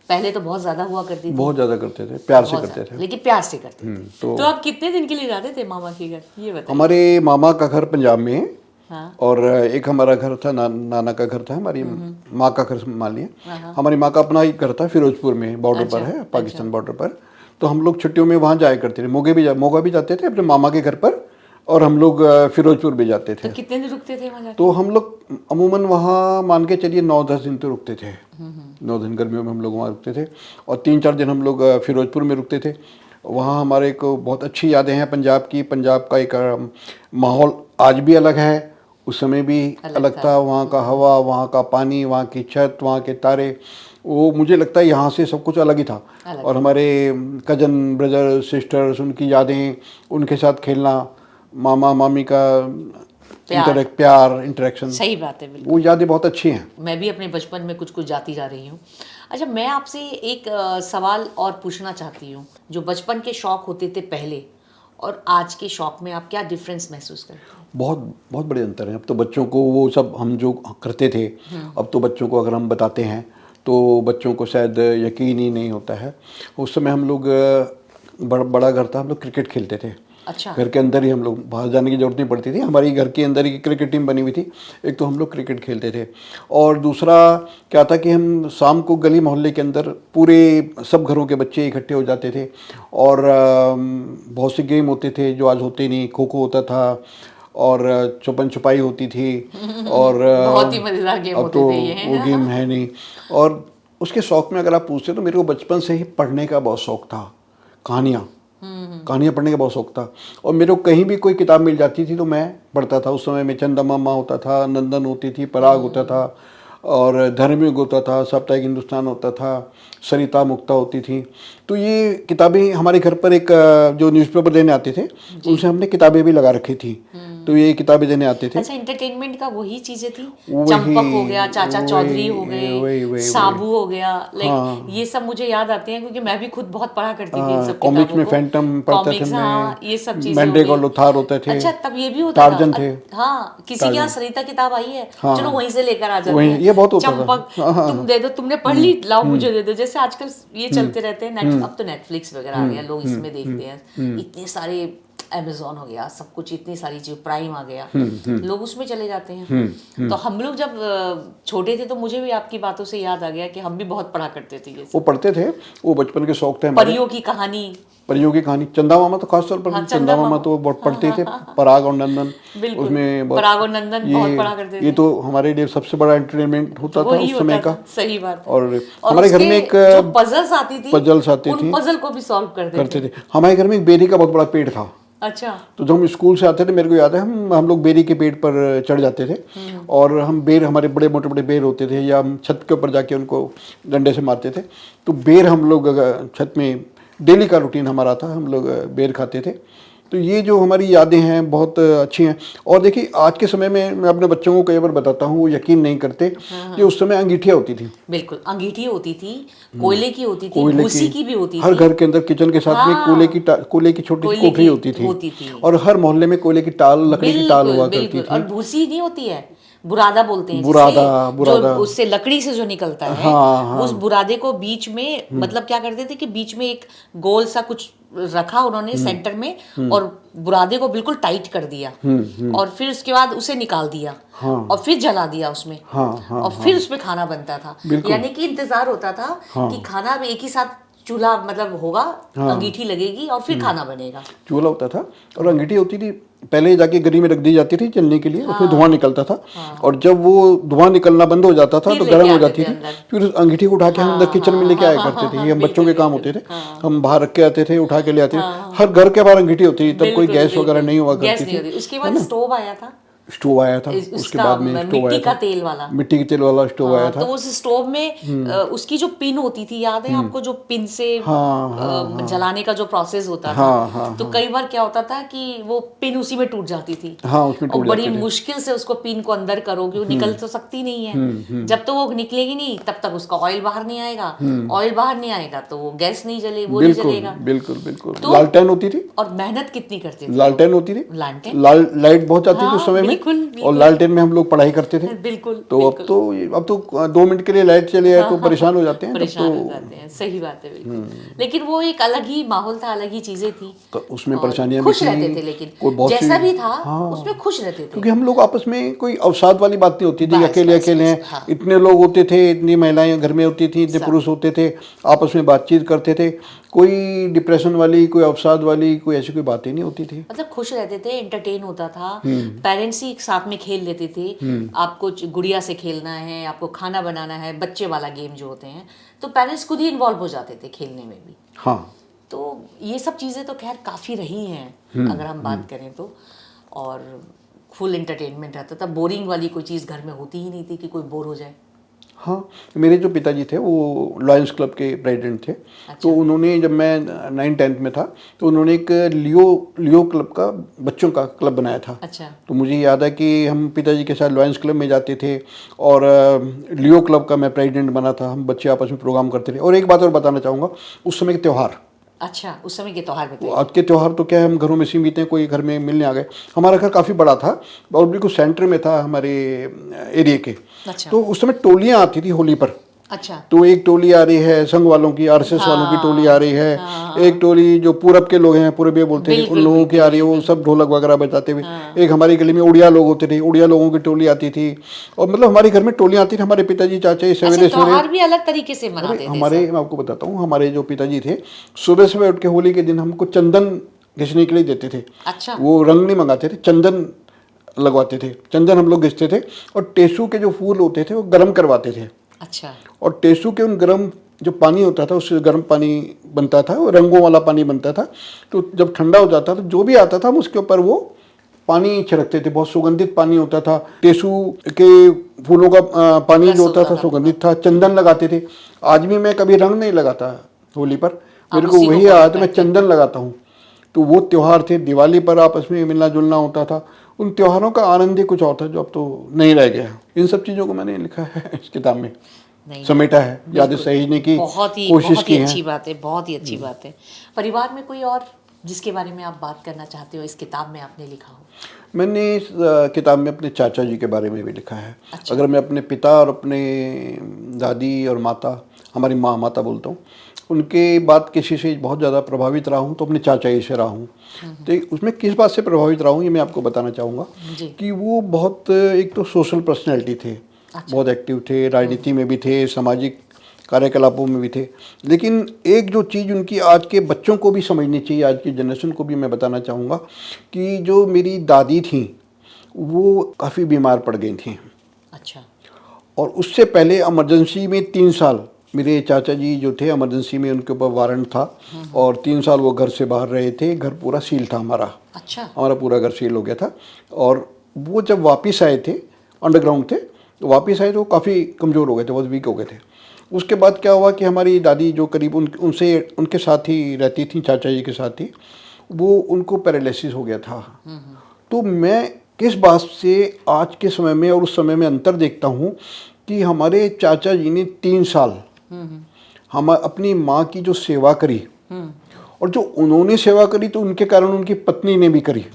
पहले तो बहुत ज़्यादा हुआ करती थी, बहुत ज़्यादा करते थे, प्यार से बहुत करते ज़्यादा, थे। लेकिन प्यार से करते थे। तो तो आप कितने दिन के लिए जाते थे मामा के घर, ये बताइए। हमारे मामा का घर पंजाब में है हाँ। और एक हमारा घर था, नाना का घर था, हमारी माँ का घर मान लिया। हमारी माँ का अपना ही घर था फिरोजपुर में, बॉर्डर पर है, पाकिस्तान बॉर्डर पर। तो हम लोग छुट्टियों में वहाँ जाया करते थे। मोगा भी जाते थे अपने मामा के घर पर, और हम लोग फिरोजपुर भी जाते थे। तो कितने दिन रुकते थे वहाँ जाके? तो हम लोग अमूमन वहाँ मान के चलिए 9-10 दिन तो रुकते थे। 9 दिन गर्मियों में हम लोग वहाँ रुकते थे और 3-4 दिन हम लोग फिरोजपुर में रुकते थे। वहाँ हमारे को बहुत अच्छी यादें हैं पंजाब की। पंजाब का एक माहौल आज भी अलग है, उस समय भी अलग था। वहाँ का हवा, वहाँ का पानी, वहाँ की छत, वहाँ के तारे, वो मुझे लगता है यहाँ से सब कुछ अलग ही था। और हमारे कजन ब्रदर सिस्टर्स, उनकी यादें, उनके साथ खेलना, मामा मामी का प्यार इंटरेक्शन, सही बात है, बिल्कुल। वो यादें बहुत अच्छी हैं। मैं भी अपने बचपन में कुछ कुछ जाती जा रही हूँ। अच्छा, मैं आपसे एक सवाल और पूछना चाहती हूँ। जो बचपन के शौक होते थे पहले और आज के शौक में आप क्या डिफरेंस महसूस करते हैं? बहुत बहुत बड़े अंतर हैं। अब तो बच्चों को वो सब हम जो करते थे, अब तो बच्चों को अगर हम बताते हैं तो बच्चों को शायद यकीन ही नहीं होता है। उस समय हम लोग बड़ा घर था, हम लोग क्रिकेट खेलते थे। अच्छा। घर के अंदर ही, हम लोग बाहर जाने की ज़रूरत नहीं पड़ती थी, हमारी घर के अंदर ही क्रिकेट टीम बनी हुई थी। एक तो हम लोग क्रिकेट खेलते थे और दूसरा क्या था कि हम शाम को गली मोहल्ले के अंदर पूरे सब घरों के बच्चे इकट्ठे हो जाते थे और बहुत से गेम होते थे जो आज होते नहीं। खो खो होता था और छुपन छुपाई होती थी और बहुत ही मज़ेदार गेम अब होते तो थे ये। वो गेम है नहीं। और उसके शौक़ में अगर आप पूछते तो मेरे को बचपन से ही पढ़ने का बहुत शौक़ था। कहानियाँ पढ़ने का बहुत शौक़ था और मेरे को कहीं भी कोई किताब मिल जाती थी तो मैं पढ़ता था। उस समय में चंदा मामा होता था, नंदन होती थी, पराग होता था और धर्मयुग होता था, साप्ताहिक हिंदुस्तान होता था, सरिता मुक्ता होती थी। तो ये किताबें हमारे घर पर एक जो न्यूज़पेपर देने आते थे, उनसे हमने किताबें भी लगा रखी थी। तो ये किताबें देने आते थे। अच्छा, एंटरटेनमेंट का वही चीजें थी। वही, चंपक हो गया, चाचा चौधरी हो वही, गए, साबू हो गया, लाइक ये सब मुझे याद आते हैं क्योंकि मैं भी खुद बहुत पढ़ा करती थी इन सब कॉमिक्स किताबों में को। फैंटम पढ़ता था कॉमिक्स, मैं, हाँ, ये सब चीजें हो मेंढक और गई। लुथार होते थे। अच्छा, तब ये भी होता था। टार्जन थे। हाँ, किसी के यहाँ सरिता किताब आई है, चलो वहीं से लेकर आ जाते वहीं, हैं। ये बहुत होता था। चंपक, तुम दे दो, तुमने पढ़ ली, लाओ मुझे दे दो। जैसे आजकल ये चलते रहते हैं। अब तो नेटफ्लिक्स वगैरह आ गया, लोग इसमें देखते हैं। इतने सारे अमेज़ॉन हो गया, सब कुछ, इतनी सारी चीज़, प्राइम आ गया, लोग उसमें चले जाते हैं। तो हम लोग जब छोटे थे तो मुझे भी आपकी बातों से याद आ गया कि हम भी बहुत पढ़ा करते थे ये सब। वो पढ़ते थे, वो बचपन के शौक थे हमारे। परियों की कहानी, परियों की कहानी, चंदा मामा तो खास तौर पर, हाँ, चंदा मामा तो बहुत पढ़ते थे। पराग और नंदन, बिल्कुल, उसमें पराग और नंदन बहुत पढ़ा करते थे। ये तो हमारे लिए सबसे बड़ा एंटरटेनमेंट होता था उस समय का। सही बात है। और हमारे घर में एक जो पजल्स आती थी, उन पजल को भी सॉल्व करते थे। हमारे घर में एक बेरी का बहुत बड़ा पेड़ था। अच्छा। तो जब हम स्कूल से आते थे, मेरे को याद है, हम लोग बेरी के पेड़ पर चढ़ जाते थे और हम बेर, हमारे बड़े मोटे बड़े बेर होते थे, या हम छत के ऊपर जाके उनको डंडे से मारते थे। तो बेर हम लोग छत में, डेली का रूटीन हमारा था, हम लोग बेर खाते थे। तो ये जो हमारी यादें हैं बहुत अच्छी हैं। और देखिए, आज के समय में मैं अपने बच्चों को कई बार बताता हूँ, वो यकीन नहीं करते कि उस समय अंगीठियाँ होती थी। बिल्कुल, अंगीठी होती थी, कोयले की होती थी, भूसी की भी होती थी। हर घर के अंदर किचन के साथ में कोयले की छोटी सी कोठरी होती थी और हर मोहल्ले में कोयले की टाल, लकड़ी की टाल हुआ करती थी। और भूसी नहीं होती है, बुरादा बोलते हैं, बुरादा। जो उससे लकड़ी से जो निकलता है, उस बुरादे को बीच में, मतलब क्या करते थे कि बीच में एक गोल सा कुछ रखा उन्होंने सेंटर में, और बुरादे को बिल्कुल टाइट कर दिया, और फिर उसके बाद उसे निकाल दिया, और फिर जला दिया उसमें, और फिर उसमें खाना बनता था। यानी कि इंतजार होता था कि खाना भी एक ही साथ, चूल्हा मतलब होगा, अंगीठी लगेगी और फिर खाना बनेगा। चूल्हा होता था और अंगीठी होती थी। पहले जाके गरी में रख दी जाती थी जलने के लिए, उसमें धुआं निकलता था। और जब वो धुआं निकलना बंद हो जाता था तो गर्म हो जाती थी, फिर उस अंगीठी को उठा के हम अंदर किचन में लेके आया करते थे। ये हम बच्चों के काम होते थे, हम बाहर रख के आते थे, उठा के ले आते थे। हर घर के बाहर अंगीठी होती थी, तब कोई गैस वगैरह नहीं हुआ करती थी। उसके बाद स्टोव आया था, स्टोव आया था, उसके बाद में स्टोव आया था, तेल वाला, मिट्टी के तेल वाला स्टोव आया था। तो उस स्टोव में उसकी जो पिन होती थी, याद है आपको, जो पिन से जलाने का जो प्रोसेस होता था, तो कई बार क्या होता था कि वो पिन उसी में टूट जाती थी। उसमें और बड़ी मुश्किल से उसको पिन को अंदर करोगे, वो निकल तो सकती नहीं है। जब तो वो निकलेगी नहीं तब तक उसका ऑयल बाहर नहीं आएगा, ऑयल बाहर नहीं आएगा तो वो गैस नहीं जले, वो नहीं जलेगा। बिल्कुल बिल्कुल। लालटेन होती थी, और मेहनत कितनी करते थे। लालटेन होती थी, लाइट बहुत आती थी उस समय में, और लालटेन में हम लोग पढ़ाई करते थे। बिल्कुल। तो अब तो 2 मिनट के लिए लाइट चली जाए तो परेशान हो जाते हैं। परेशान हो जाते हैं, सही बात है, बिल्कुल। लेकिन वो एक अलग ही माहौल था, अलग ही चीजें थी, तो उसमें परेशानियां खुश रहते थे। लेकिन जैसा भी था उसमें खुश रहते थे, क्योंकि हम लोग आपस में कोई अवसाद वाली बात नहीं होती थी। अकेले अकेले हैं, इतने लोग होते थे, इतनी महिलाएं घर में होती थी, इतने पुरुष होते थे, आपस में बातचीत करते थे, कोई डिप्रेशन वाली, कोई अवसाद वाली, कोई ऐसी कोई बात ही नहीं होती थी। मतलब खुश रहते थे, एंटरटेन होता था। पेरेंट्स ही साथ में खेल लेते थे, आपको गुड़िया से खेलना है, आपको खाना बनाना है, बच्चे वाला गेम जो होते हैं, तो पेरेंट्स खुद ही इन्वॉल्व हो जाते थे खेलने में भी। तो ये सब चीज़ें तो खैर काफ़ी रही हैं अगर हम बात करें तो। और फुल एंटरटेनमेंट रहता था, बोरिंग वाली कोई चीज़ घर में होती ही नहीं थी कि कोई बोर हो जाए। मेरे जो पिताजी थे वो लॉयंस क्लब के प्रेसिडेंट थे। अच्छा। तो उन्होंने, जब मैं 9th-10th में था, तो उन्होंने एक लियो क्लब का, बच्चों का क्लब बनाया था। अच्छा। तो मुझे याद है कि हम पिताजी के साथ लॉयंस क्लब में जाते थे और लियो क्लब का मैं प्रेसिडेंट बना था। हम बच्चे आपस में प्रोग्राम करते थे। और एक बात और बताना चाहूँगा, उस समय के त्यौहार, अच्छा, उस समय के त्यौहार बताइए। आज के त्यौहार तो क्या है, हम घरों में सीमित हैं, कोई घर में मिलने आ गए। हमारा घर काफ़ी बड़ा था और बिल्कुल सेंटर में था हमारे एरिया के। अच्छा। तो उस समय टोलियाँ आती थी होली पर। अच्छा। तो एक टोली आ रही है संघ वालों की, आरएसएस वालों की टोली आ रही है, एक टोली जो पूरब के लोग हैं, पूरबिया बोलते हैं, उन लोगों की आ रही है, वो सब ढोलक वगैरह बजाते हुए। एक हमारी गली में उड़िया लोग होते थे, उड़िया लोगों की टोली आती थी। और मतलब हमारे घर में टोलियाँ आती थी। हमारे पिताजी, चाचा सवेरे त्योहार भी अलग तरीके से मनाते थे। हमारे, मैं आपको बताता हूँ, हमारे जो पिताजी थे, सुबह सुबह उठ के होली के दिन हमको चंदन घिसने के लिए देते थे। अच्छा। वो रंग नहीं मंगाते थे, चंदन लगवाते थे, चंदन हम लोग घिसते थे। और टेसू के जो फूल होते थे वो गर्म करवाते थे। अच्छा। और टेसू के उन गर्म जो पानी होता था, उससे गर्म पानी बनता था, वो रंगों वाला पानी बनता था। तो जब ठंडा हो जाता था, जो भी आता था हम उसके ऊपर वो पानी छिड़कते थे। बहुत सुगंधित पानी होता था। टेसू के फूलों का पानी जो होता था सुगंधित था। चंदन लगाते थे। आज भी मैं कभी रंग नहीं लगाता होली पर, मेरे को वही याद है, मैं चंदन लगाता हूँ। तो वो त्यौहार थे। दिवाली पर आपस में मिलना जुलना होता था। उन त्योहारों का आनंद ही कुछ और था, जो अब तो नहीं रह गया। इन सब चीज़ों को मैंने लिखा है इस किताब में, समेटा है, यादें सहेजने की कोशिश की है। अच्छी बात है, बहुत ही अच्छी बात है। परिवार में कोई और जिसके बारे में आप बात करना चाहते हो, इस किताब में आपने लिखा हो? मैंने इस किताब में अपने चाचा जी के बारे में भी लिखा है। अच्छा। अगर मैं अपने पिता और अपने दादी और माता, हमारी माता बोलता हूँ, उनके बात किसी से बहुत ज़्यादा प्रभावित रहा हूँ तो अपने चाचा जी से रहा हूँ। तो उसमें किस बात से प्रभावित रहा हूँ ये मैं आपको बताना चाहूँगा कि वो बहुत, एक तो सोशल पर्सनैलिटी थे। अच्छा। बहुत एक्टिव थे, राजनीति में भी थे, सामाजिक कार्यकलापों में भी थे। लेकिन एक जो चीज़ उनकी आज के बच्चों को भी समझनी चाहिए, आज की जनरेशन को भी मैं बताना चाहूँगा कि जो मेरी दादी थी वो काफ़ी बीमार पड़ गई थी। अच्छा। और उससे पहले इमरजेंसी में 3 साल मेरे चाचा जी जो थे, इमरजेंसी में उनके ऊपर वारंट था और 3 साल वो घर से बाहर रहे थे। घर पूरा सील था हमारा। अच्छा। हमारा पूरा घर सील हो गया था। और वो जब वापस आए थे, अंडरग्राउंड थे, तो वापस आए तो काफ़ी कमज़ोर हो गए थे, बहुत वीक हो गए थे। उसके बाद क्या हुआ कि हमारी दादी जो करीब उनके साथ ही रहती थी, चाचा जी के साथ ही, वो उनको पैरालिसिस हो गया था। तो मैं किस बात से आज के समय में और उस समय में अंतर देखता हूँ कि हमारे चाचा जी ने 3 साल हम अपनी माँ की जो सेवा करी, और जो उन्होंने सेवा करी तो उनके कारण उनकी पत्नी ने भी करी।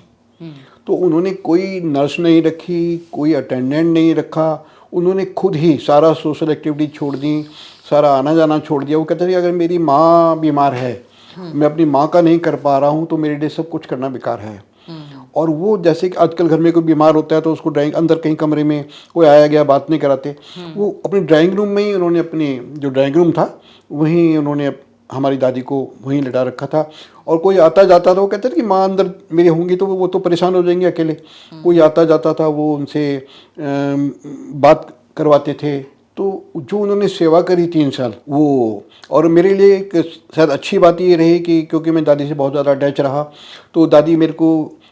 तो उन्होंने कोई नर्स नहीं रखी, कोई अटेंडेंट नहीं रखा, उन्होंने खुद ही सारा सोशल एक्टिविटी छोड़ दी, सारा आना जाना छोड़ दिया। वो कहते थे अगर मेरी माँ बीमार है, मैं अपनी माँ का नहीं कर पा रहा हूँ तो मेरे लिए सब कुछ करना बेकार है। और वो जैसे कि आजकल घर में कोई बीमार होता है तो उसको ड्राइंग अंदर कहीं कमरे में कोई आया गया बात नहीं कराते, वो अपने ड्राइंग रूम में ही उन्होंने, अपने जो ड्राइंग रूम था वहीं उन्होंने हमारी दादी को वहीं लिटा रखा था। और कोई आता जाता था, वो कहते थे कि माँ अंदर मेरी होंगी तो वो तो परेशान हो जाएंगे अकेले। कोई आता जाता था, वो उनसे बात करवाते थे। तो जो उन्होंने सेवा करी 3 साल वो, और मेरे लिए एक शायद अच्छी बात ये रही कि क्योंकि मैं दादी से बहुत ज़्यादा अटैच रहा, तो दादी मेरे को,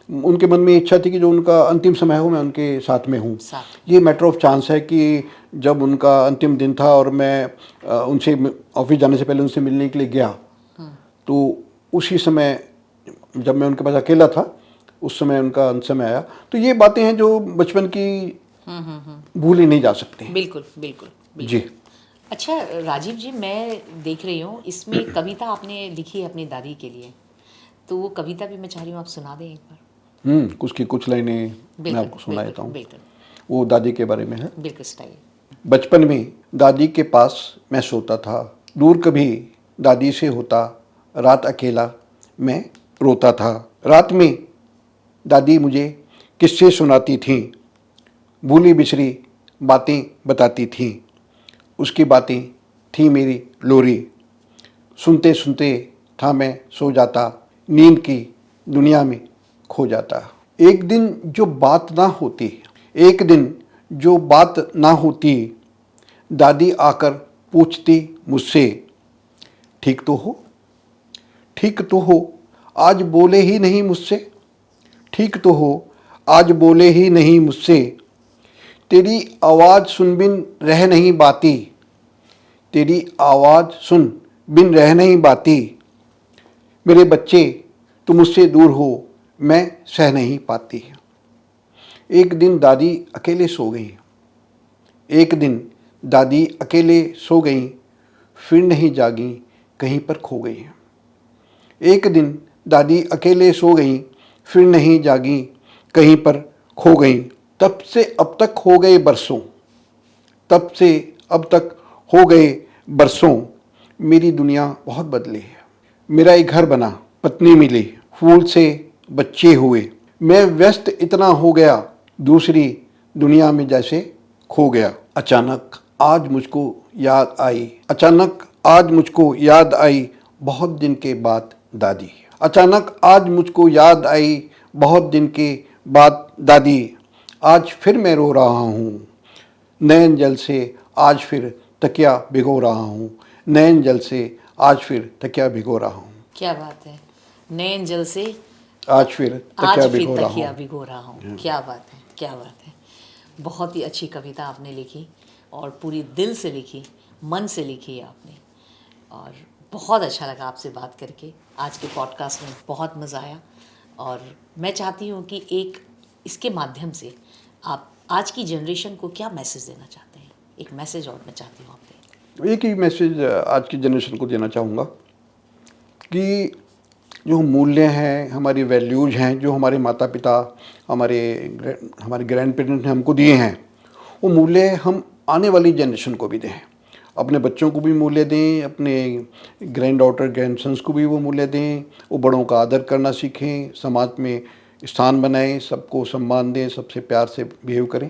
उनके मन में इच्छा थी कि जो उनका अंतिम समय हो मैं उनके साथ में हूँ। ये मैटर ऑफ चांस है कि जब उनका अंतिम दिन था और मैं उनसे ऑफिस जाने से पहले उनसे मिलने के लिए गया, तो उसी समय जब मैं उनके पास अकेला था, उस समय उनका अंत समय आया। तो ये बातें हैं जो बचपन की भूली नहीं जा सकती। बिल्कुल बिल्कुल बिल्कुल। जी। अच्छा राजीव जी, मैं देख रही हूँ इसमें कविता आपने लिखी है अपनी दादी के लिए, तो वो कविता भी मैं चाह रही हूँ आप सुना दें एक बार। कुछ लाइनें मैं बिल्कुल आपको सुना देता हूँ। बिल्कुल वो दादी के बारे में है। बिल्कुल सुनाइए। बचपन में दादी के पास मैं सोता था, दूर कभी दादी से होता, रात अकेला मैं रोता था। रात में दादी मुझे किस्से सुनाती थीं, भूली बिसरी बातें बताती थीं। उसकी बातें थी मेरी लोरी, सुनते सुनते था मैं सो जाता, नींद की दुनिया में खो जाता। एक दिन जो बात ना होती, एक दिन जो बात ना होती, दादी आकर पूछती मुझसे, ठीक तो हो, ठीक तो हो, आज बोले ही नहीं मुझसे, ठीक तो हो, आज बोले ही नहीं मुझसे, तेरी आवाज़ सुन बिन रह नहीं बाती, तेरी आवाज़ सुन बिन रह नहीं बाती, मेरे बच्चे तुम मुझसे दूर हो, मैं सह नहीं पाती। एक दिन दादी अकेले सो गई, एक दिन दादी अकेले सो गई, फिर नहीं जागी, कहीं पर खो गई। एक दिन दादी अकेले सो गई, फिर नहीं जागी, कहीं पर खो गई। तब से अब तक हो गए बरसों, तब से अब तक हो गए बरसों, मेरी दुनिया बहुत बदली है। मेरा एक घर बना, पत्नी मिली, फूल से बच्चे हुए, मैं व्यस्त इतना हो गया, दूसरी दुनिया में जैसे खो गया। अचानक आज मुझको याद आई, अचानक आज मुझको याद आई, बहुत दिन के बाद दादी। अचानक आज मुझको याद आई, बहुत दिन के बाद दादी। आज फिर मैं रो रहा हूँ, नैन जल से आज फिर तकिया भिगो रहा हूँ, नैन जल से आज फिर तकिया भिगो रहा हूँ। क्या बात है, नैन जल से आज फिर आज तकिया फिर भिगो रहा तकिया हूँ। भिगो रहा हूँ। क्या बात है, क्या बात है। बहुत ही अच्छी कविता आपने लिखी और पूरी दिल से लिखी, मन से लिखी है आपने, और बहुत अच्छा लगा आपसे बात करके। आज के पॉडकास्ट में बहुत मज़ा आया और मैं चाहती हूँ कि एक इसके माध्यम से आप आज की जनरेशन को क्या मैसेज देना चाहते हैं, एक मैसेज और मैं चाहती हूँ आप दें। एक ही मैसेज आज की जनरेशन को देना चाहूँगा कि जो मूल्य हैं, हमारी वैल्यूज़ हैं, जो हमारे माता पिता, हमारे ग्रैंड पेरेंट्स ने हमको दिए हैं, वो मूल्य हम आने वाली जनरेशन को भी दें। अपने बच्चों को भी मूल्य दें, अपने ग्रैंड डॉटर ग्रैंड सन्स को भी वो मूल्य दें। वो बड़ों का आदर करना सीखें, समाज में स्थान बनाएं, सबको सम्मान दें, सबसे प्यार से बिहेव करें।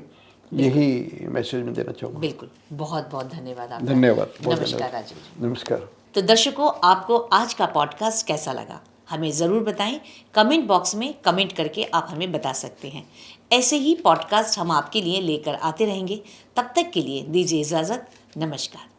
यही मैसेज मैं देना चाहूँगा। बिल्कुल, बहुत बहुत धन्यवाद आपका। धन्यवाद, बहुत नमस्कार धन्यवाद। राजीव जी। नमस्कार। तो दर्शकों, आपको आज का पॉडकास्ट कैसा लगा हमें ज़रूर बताएं। कमेंट बॉक्स में कमेंट करके आप हमें बता सकते हैं। ऐसे ही पॉडकास्ट हम आपके लिए लेकर आते रहेंगे। तब तक के लिए दीजिए इजाज़त। नमस्कार।